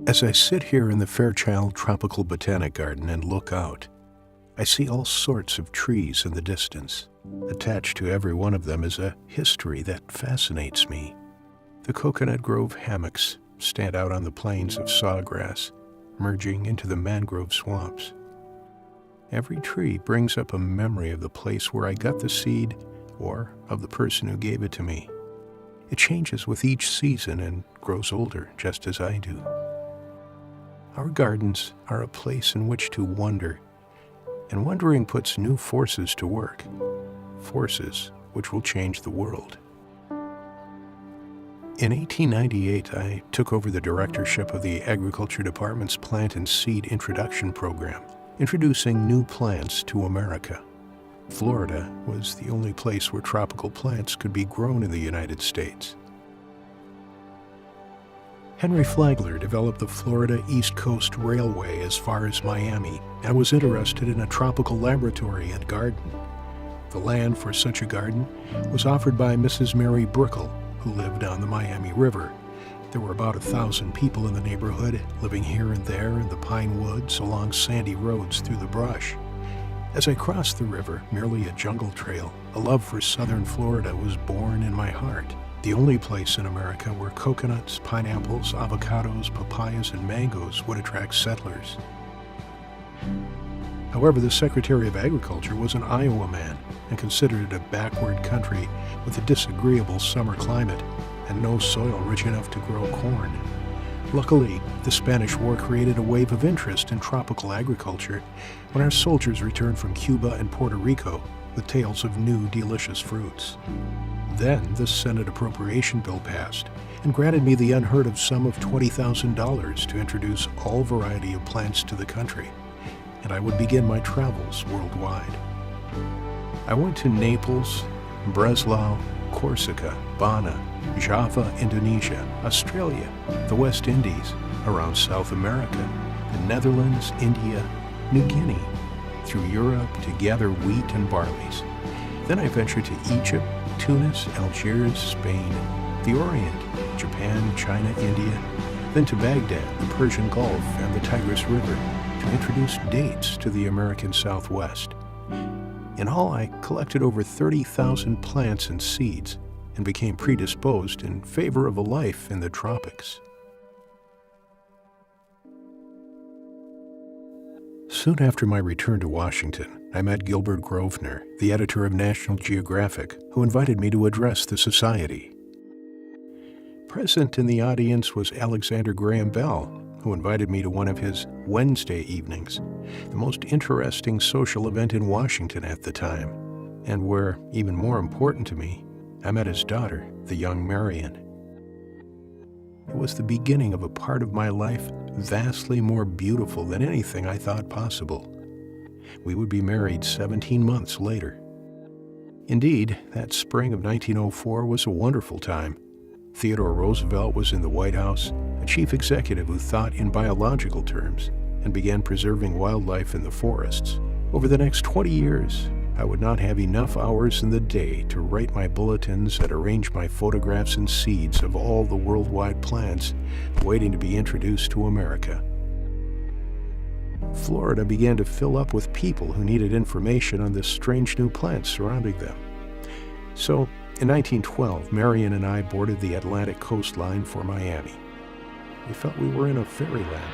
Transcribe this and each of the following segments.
As I sit here in the Fairchild Tropical Botanic Garden and look out, I see all sorts of trees in the distance. Attached to every one of them is a history that fascinates me. The coconut grove hammocks stand out on the plains of sawgrass, merging into the mangrove swamps. Every tree brings up a memory of the place where I got the seed or of the person who gave it to me. It changes with each season and grows older just as I do. Our gardens are a place in which to wonder, and wondering puts new forces to work, forces which will change the world. In 1898, I took over the directorship of the Agriculture Department's Plant and Seed Introduction Program, introducing new plants to America. Florida was the only place where tropical plants could be grown in the United States. Henry Flagler developed the Florida East Coast Railway as far as Miami and was interested in a tropical laboratory and garden. The land for such a garden was offered by Mrs. Mary Brickell, who lived on the Miami River. There were about 1,000 people in the neighborhood, living here and there in the pine woods along sandy roads through the brush. As I crossed the river, merely a jungle trail, a love for southern Florida was born in my heart. The only place in America where coconuts, pineapples, avocados, papayas, and mangoes would attract settlers. However, the Secretary of Agriculture was an Iowa man and considered it a backward country with a disagreeable summer climate and no soil rich enough to grow corn. Luckily, the Spanish War created a wave of interest in tropical agriculture when our soldiers returned from Cuba and Puerto Rico with tales of new, delicious fruits. Then the Senate Appropriation Bill passed and granted me the unheard of sum of $20,000 to introduce all variety of plants to the country, and I would begin my travels worldwide. I went to Naples, Breslau, Corsica, Bana, Java, Indonesia, Australia, the West Indies, around South America, the Netherlands, India, New Guinea, through Europe to gather wheat and barleys. Then I ventured to Egypt, Tunis, Algiers, Spain, the Orient, Japan, China, India, then to Baghdad, the Persian Gulf, and the Tigris River to introduce dates to the American Southwest. In all, I collected over 30,000 plants and seeds and became predisposed in favor of a life in the tropics. Soon after my return to Washington, I met Gilbert Grosvenor, the editor of National Geographic, who invited me to address the Society. Present in the audience was Alexander Graham Bell, who invited me to one of his Wednesday evenings, the most interesting social event in Washington at the time, and where, even more important to me, I met his daughter, the young Marion. It was the beginning of a part of my life vastly more beautiful than anything I thought possible. We would be married 17 months later. Indeed, that spring of 1904 was a wonderful time. Theodore Roosevelt was in the White House, a chief executive who thought in biological terms and began preserving wildlife in the forests. Over the next 20 years, I would not have enough hours in the day to write my bulletins and arrange my photographs and seeds of all the worldwide plants waiting to be introduced to America. Florida began to fill up with people who needed information on the strange new plants surrounding them. So, in 1912, Marion and I boarded the Atlantic coastline for Miami. We felt we were in a fairyland.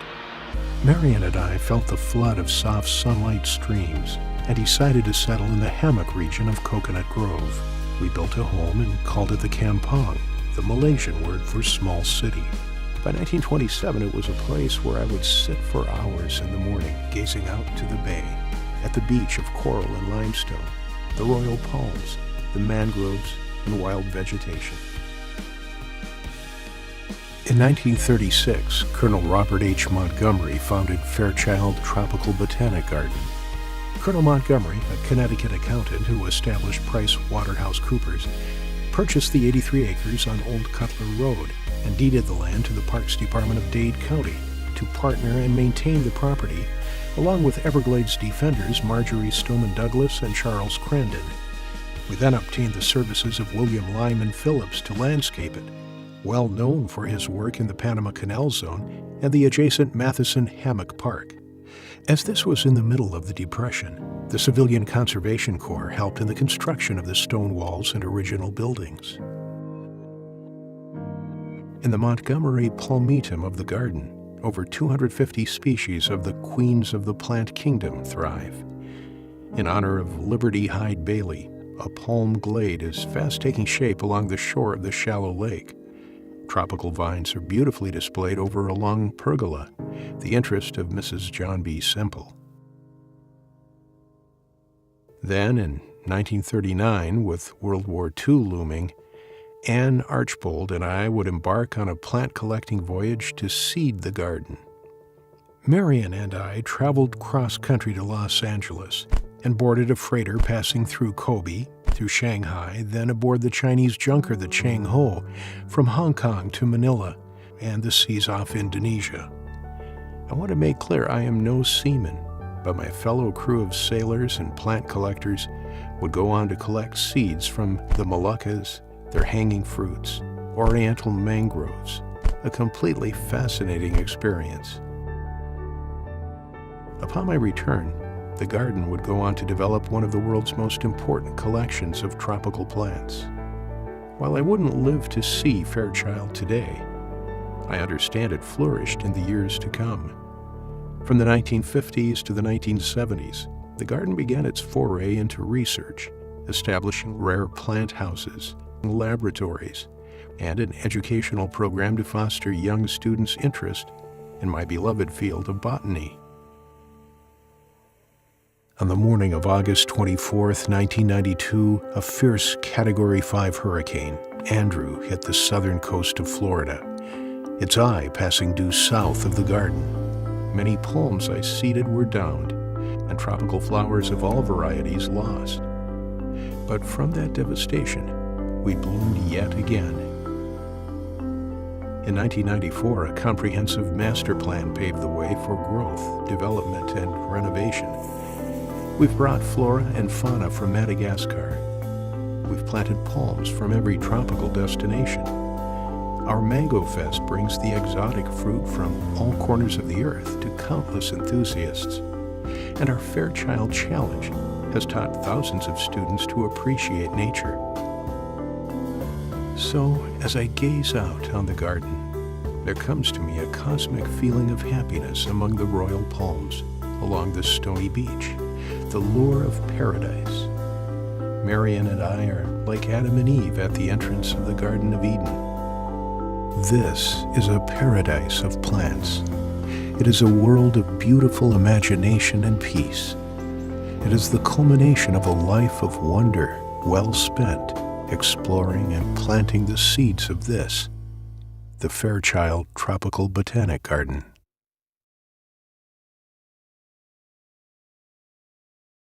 Marion and I felt the flood of soft sunlight streams and decided to settle in the hammock region of Coconut Grove. We built a home and called it the Kampong, the Malaysian word for small city. By 1927, it was a place where I would sit for hours in the morning, gazing out to the bay, at the beach of coral and limestone, the royal palms, the mangroves, and wild vegetation. In 1936, Colonel Robert H. Montgomery founded Fairchild Tropical Botanic Garden. Colonel Montgomery, a Connecticut accountant who established Price Waterhouse Coopers, purchased the 83 acres on Old Cutler Road and deeded the land to the Parks Department of Dade County to partner and maintain the property, along with Everglades defenders Marjorie Stoneman Douglas and Charles Crandon. We then obtained the services of William Lyman Phillips to landscape it, well known for his work in the Panama Canal Zone and the adjacent Matheson Hammock Park. As this was in the middle of the Depression, the Civilian Conservation Corps helped in the construction of the stone walls and original buildings. In the Montgomery palmatum of the garden, over 250 species of the queens of the plant kingdom thrive. In honor of Liberty Hyde Bailey, a palm glade is fast taking shape along the shore of the shallow lake. Tropical vines are beautifully displayed over a long pergola, the interest of Mrs. John B. Semple. Then, in 1939, with World War II looming, Anne Archbold and I would embark on a plant-collecting voyage to seed the garden. Marion and I traveled cross-country to Los Angeles and boarded a freighter passing through Kobe, through Shanghai, then aboard the Chinese junker the Chang Ho, from Hong Kong to Manila, and the seas off Indonesia. I want to make clear I am no seaman, but my fellow crew of sailors and plant collectors would go on to collect seeds from the Moluccas, their hanging fruits, oriental mangroves, a completely fascinating experience. Upon my return, the garden would go on to develop one of the world's most important collections of tropical plants. While I wouldn't live to see Fairchild today, I understand it flourished in the years to come. From the 1950s to the 1970s, the garden began its foray into research, establishing rare plant houses, laboratories, and an educational program to foster young students' interest in my beloved field of botany. On the morning of August 24, 1992, a fierce Category 5 hurricane, Andrew, hit the southern coast of Florida, its eye passing due south of the garden. Many palms I seeded were downed, and tropical flowers of all varieties lost. But from that devastation, we bloomed yet again. In 1994, a comprehensive master plan paved the way for growth, development, and renovation. We've brought flora and fauna from Madagascar. We've planted palms from every tropical destination. Our Mango Fest brings the exotic fruit from all corners of the earth to countless enthusiasts. And our Fairchild Challenge has taught thousands of students to appreciate nature. So, as I gaze out on the garden, there comes to me a cosmic feeling of happiness among the royal palms along the stony beach, the lure of paradise. Marion and I are like Adam and Eve at the entrance of the Garden of Eden. This is a paradise of plants. It is a world of beautiful imagination and peace. It is the culmination of a life of wonder, well spent, exploring and planting the seeds of this, the Fairchild Tropical Botanic Garden.